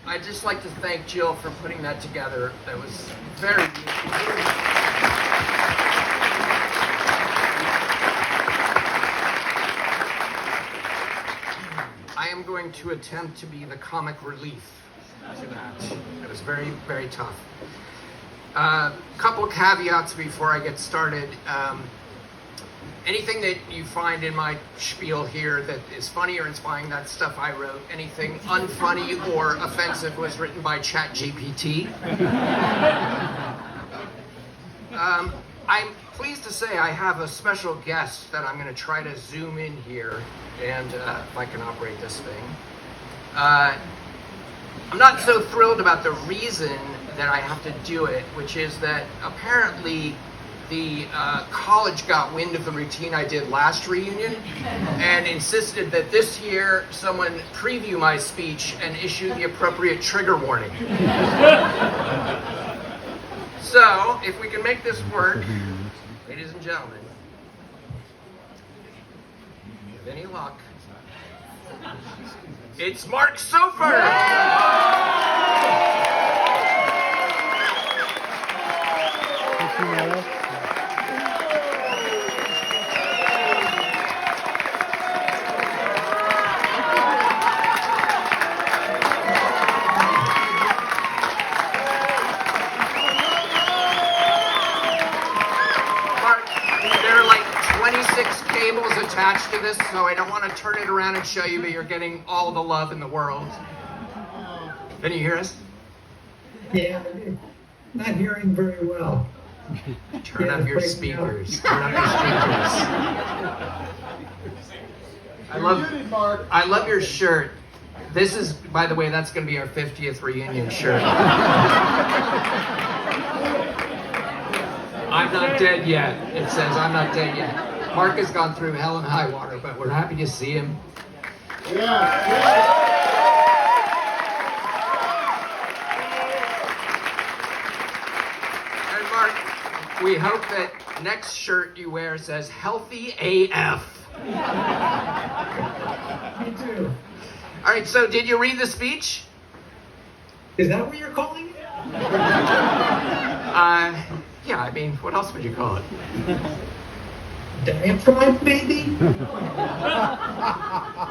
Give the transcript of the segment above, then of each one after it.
I'd just like to thank Jill for putting that together. That was very I am going to attempt to be the comic relief to that. It was very, very tough. Couple caveats before I get started. Anything that you find in my spiel here that is funny or inspiring, that's stuff I wrote. Anything unfunny or offensive was written by ChatGPT. I'm pleased to say I have a special guest that I'm going to try to zoom in here, and if I can operate this thing. I'm not so thrilled about the reason that I have to do it, which is that apparently the college got wind of the routine I did last reunion and insisted that this year someone preview my speech and issue the appropriate trigger warning. So, if we can make this work, ladies and gentlemen, with any luck, it's Mark Sofer! Attached to this, so I don't want to turn it around and show you, but you're getting all the love in the world. Can you hear us? Yeah, not hearing very well. Turn up your speakers. Turn up your speakers. I love your shirt. This is, by the way, that's going to be our 50th reunion shirt. I'm not dead yet. It says I'm not dead yet. Mark has gone through hell and high water, but we're happy to see him. And Mark, we hope that next shirt you wear says healthy AF. Me too. All right, so did you read the speech? Is that what you're calling it? Yeah, I mean, what else would you call it? Diatribe, maybe?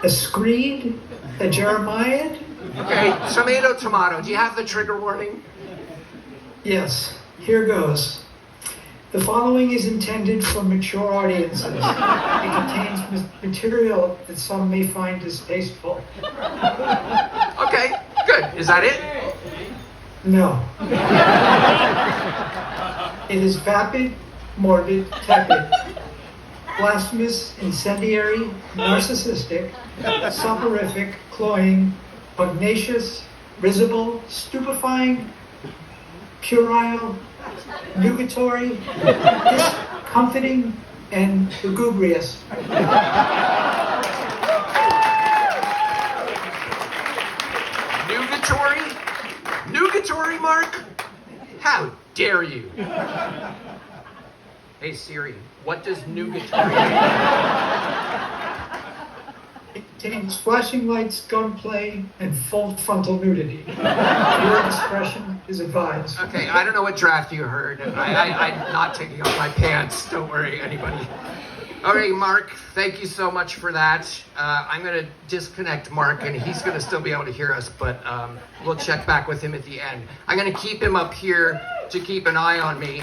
A screed? A Jeremiah? Okay, tomato. Do you have the trigger warning? Yes, here goes. The following is intended for mature audiences. It contains material that some may find distasteful. Okay, good. Is that it? No. It is vapid, morbid, tepid. Blasphemous, incendiary, narcissistic, soporific, cloying, pugnacious, risible, stupefying, puerile, nugatory, discomfiting, and lugubrious. Nugatory, Mark? How dare you? Hey Siri, what does nugatory mean? It contains flashing lights, gunplay, and full frontal nudity. Your discretion is advised. Okay, I don't know what draft you heard. I'm not taking off my pants. Don't worry, anybody. All right, Mark, thank you so much for that. I'm going to disconnect Mark, and he's going to still be able to hear us, but we'll check back with him at the end. I'm going to keep him up here to keep an eye on me.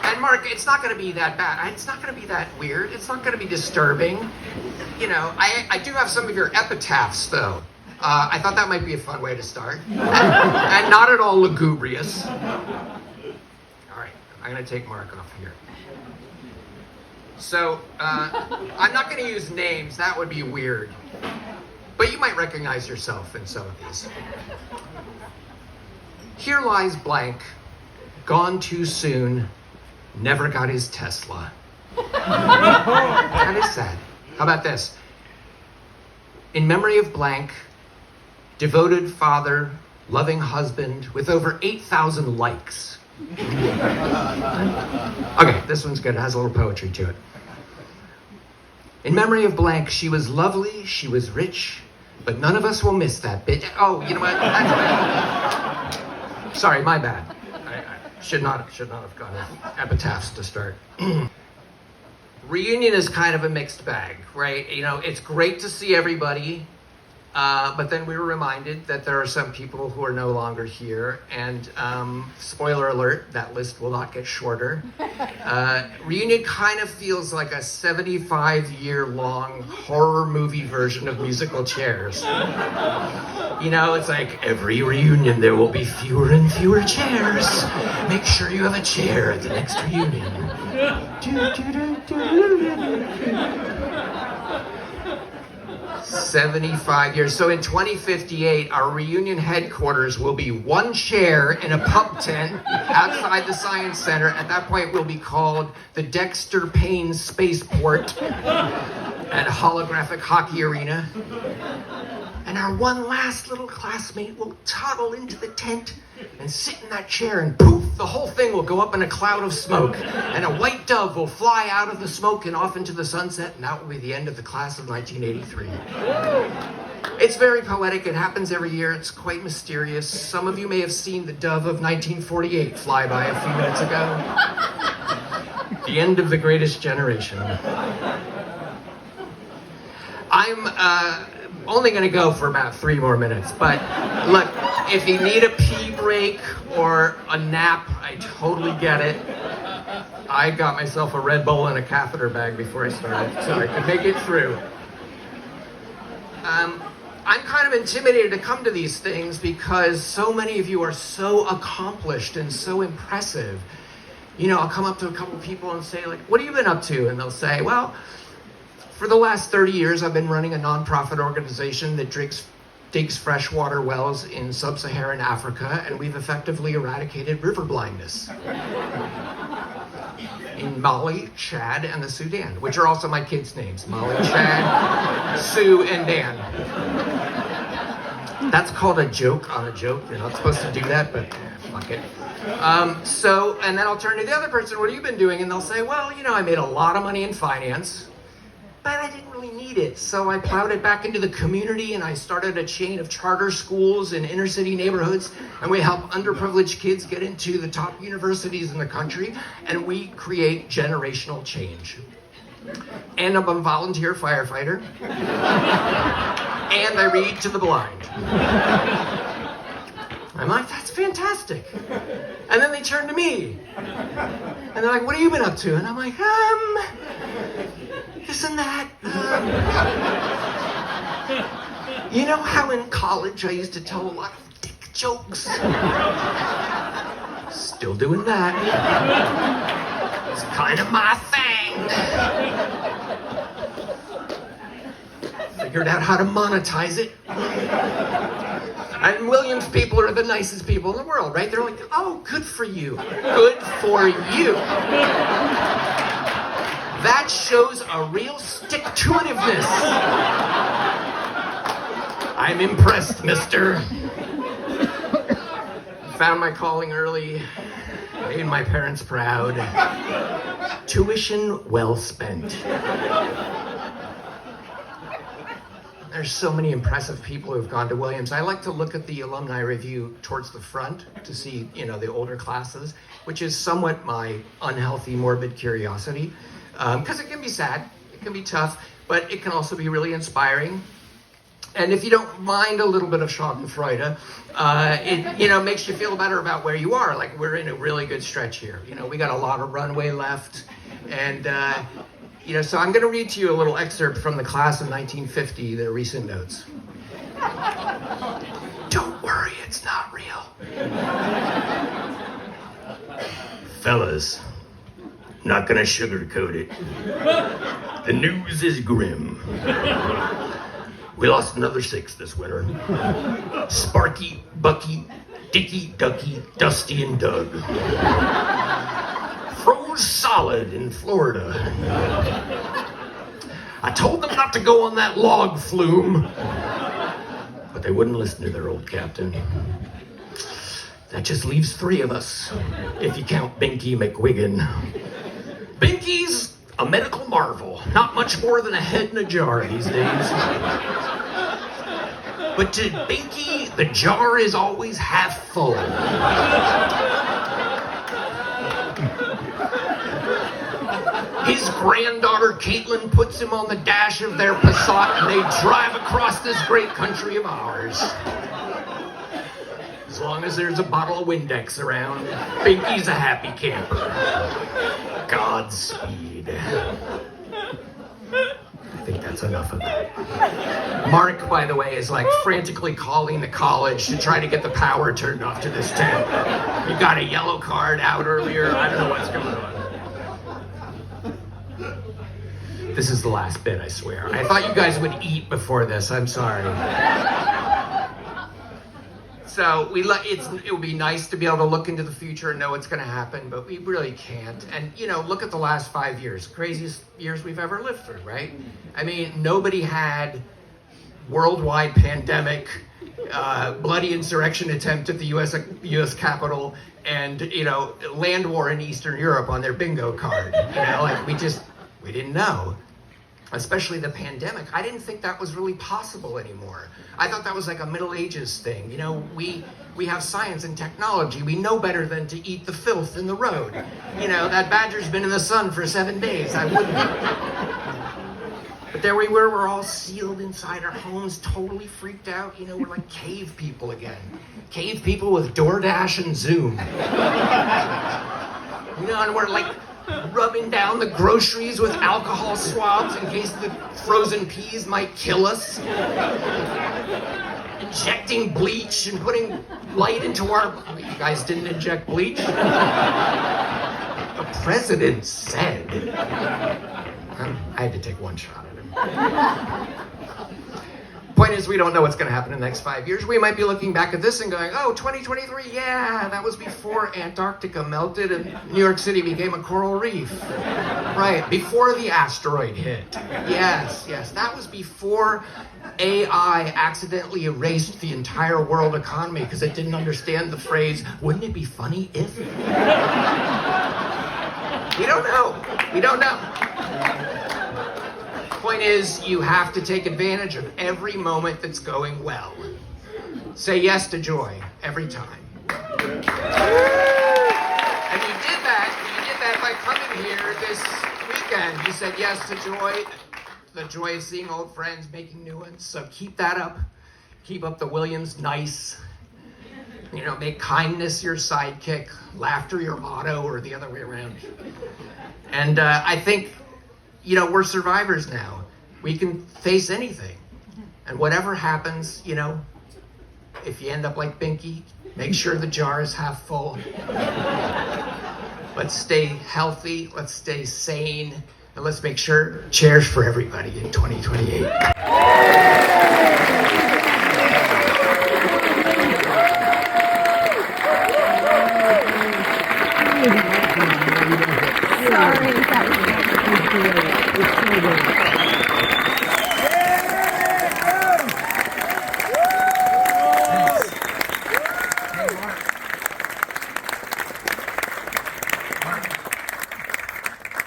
And Mark, it's not going to be that bad. It's not going to be that weird. It's not going to be disturbing. You know, I do have some of your epitaphs, though. I thought that might be a fun way to start. And not at all lugubrious. All right, I'm going to take Mark off here. So, I'm not going to use names. That would be weird. But you might recognize yourself in some of these. Here lies blank, gone too soon, never got his Tesla. That is sad. How about this? In memory of blank, devoted father, loving husband, with over 8,000 likes, Okay, this one's good. It has a little poetry to it. In memory of blank, she was lovely, she was rich, but none of us will miss that bitch. Oh, you know what? Sorry, my bad. I should not have gone with epitaphs to start. Reunion is kind of a mixed bag, right? You know, it's great to see everybody, but then we were reminded that there are some people who are no longer here, and spoiler alert, that list will not get shorter. Reunion kind of feels like a 75-year-long horror movie version of musical chairs. You know, it's like, every reunion there will be fewer and fewer chairs. Make sure you have a chair at the next reunion. 75 years. So in 2058, our reunion headquarters will be one chair in a pub tent outside the Science Center. At that point, we'll be called the Dexter Payne Spaceport and Holographic Hockey Arena. And our one last little classmate will toddle into the tent and sit in that chair, and poof, the whole thing will go up in a cloud of smoke, and a white dove will fly out of the smoke and off into the sunset, and that will be the end of the class of 1983. It's very poetic. It happens every year. It's quite mysterious. Some of you may have seen the dove of 1948 fly by a few minutes ago. The end of the greatest generation. I'm only going to go for about 3 more minutes, but look, if you need a pee break or a nap, I totally get it. I got myself a Red Bull and a catheter bag before I started, so I could make it through. I'm kind of intimidated to come to these things because so many of you are so accomplished and so impressive. You know, I'll come up to a couple people and say, like, what have you been up to? And they'll say, well, for the last 30 years, I've been running a nonprofit organization that digs freshwater wells in sub-Saharan Africa, and we've effectively eradicated river blindness in Mali, Chad, and the Sudan, which are also my kids' names: Mali, Chad, Sue, and Dan. That's called a joke on a joke. You're not supposed to do that, but fuck it. And then I'll turn to the other person, what have you been doing? And they'll say, well, you know, I made a lot of money in finance, but I didn't really need it. So I plowed it back into the community, and I started a chain of charter schools in inner city neighborhoods, and we help underprivileged kids get into the top universities in the country, and we create generational change. And I'm a volunteer firefighter, and I read to the blind. I'm like, that's fantastic. And then they turn to me, and they're like, what have you been up to? And I'm like, this and that. You know how in college I used to tell a lot of dick jokes? Still doing that. It's kind of my thing. Figured out how to monetize it. And Williams people are the nicest people in the world, right? They're like, oh, good for you. Good for you. That shows a real stick-to-itiveness. I'm impressed, mister. Found my calling early, made my parents proud. Tuition well spent. There's so many impressive people who've gone to Williams. I like to look at the alumni review towards the front to see, you know, the older classes, which is somewhat my unhealthy, morbid curiosity. Because it can be sad, it can be tough, but it can also be really inspiring. And if you don't mind a little bit of schadenfreude, it, you know, makes you feel better about where you are. Like, we're in a really good stretch here. You know, we got a lot of runway left, and you know, so I'm going to read to you a little excerpt from the class of 1950, their recent notes. Don't worry, it's not real. Fellas, not going to sugarcoat it. The news is grim. We lost another 6 this winter. Sparky, Bucky, Dicky, Ducky, Dusty, and Doug. Froze solid in Florida. I told them not to go on that log flume, but they wouldn't listen to their old captain. That just leaves 3 of us, if you count Binky McWiggin. Binky's a medical marvel, not much more than a head in a jar these days. But to Binky, the jar is always half full. His granddaughter Caitlin puts him on the dash of their Passat and they drive across this great country of ours. As long as there's a bottle of Windex around, Binky's a happy camper. Godspeed. I think that's enough of that. Mark, by the way, is like frantically calling the college to try to get the power turned off to this tent. You got a yellow card out earlier. I don't know what's going on. This is the last bit, I swear. I thought you guys would eat before this. I'm sorry. So it would be nice to be able to look into the future and know what's going to happen, but we really can't. And, look at the last 5 years. Craziest years we've ever lived through, right? I mean, nobody had worldwide pandemic, bloody insurrection attempt at the U.S. Capitol, and, land war in Eastern Europe on their bingo card. We didn't know. Especially the pandemic. I didn't think that was really possible anymore. I thought that was like a Middle Ages thing. We have science and technology. We know better than to eat the filth in the road. That badger's been in the sun for 7 days. I wouldn't. But there we were, we're all sealed inside our homes, totally freaked out. We're like cave people again. Cave people with DoorDash and Zoom. And we're like rubbing down the groceries with alcohol swabs in case the frozen peas might kill us. Injecting bleach and putting light into our... You guys didn't inject bleach? The president said. I had to take one shot at him. Point is, we don't know what's going to happen in the next 5 years. We might be looking back at this and going, 2023, yeah, that was before Antarctica melted and New York City became a coral reef. Right, before the asteroid hit. Yes, that was before AI accidentally erased the entire world economy because it didn't understand the phrase, wouldn't it be funny if? We don't know. Point is, you have to take advantage of every moment that's going well. Say yes to joy every time. And you did that by coming here this weekend. You said yes to joy, the joy of seeing old friends, making new ones. So keep that up. Keep up the Williams nice. Make kindness your sidekick, laughter your motto, or the other way around. And I think we're survivors now. We can face anything. And whatever happens, if you end up like Binky, make sure the jar is half full. Let's stay healthy, let's stay sane, and let's make sure, cheers for everybody in 2028.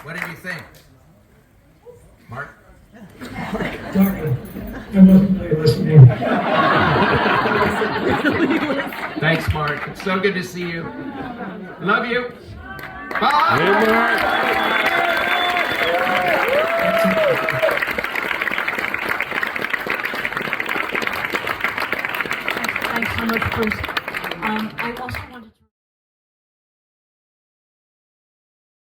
What did you think? Mark? Doctor, I wasn't really listening. Thanks, Mark. It's so good to see you. Love you. Bye. Hey, Mark. Thanks so much, Bruce. I also want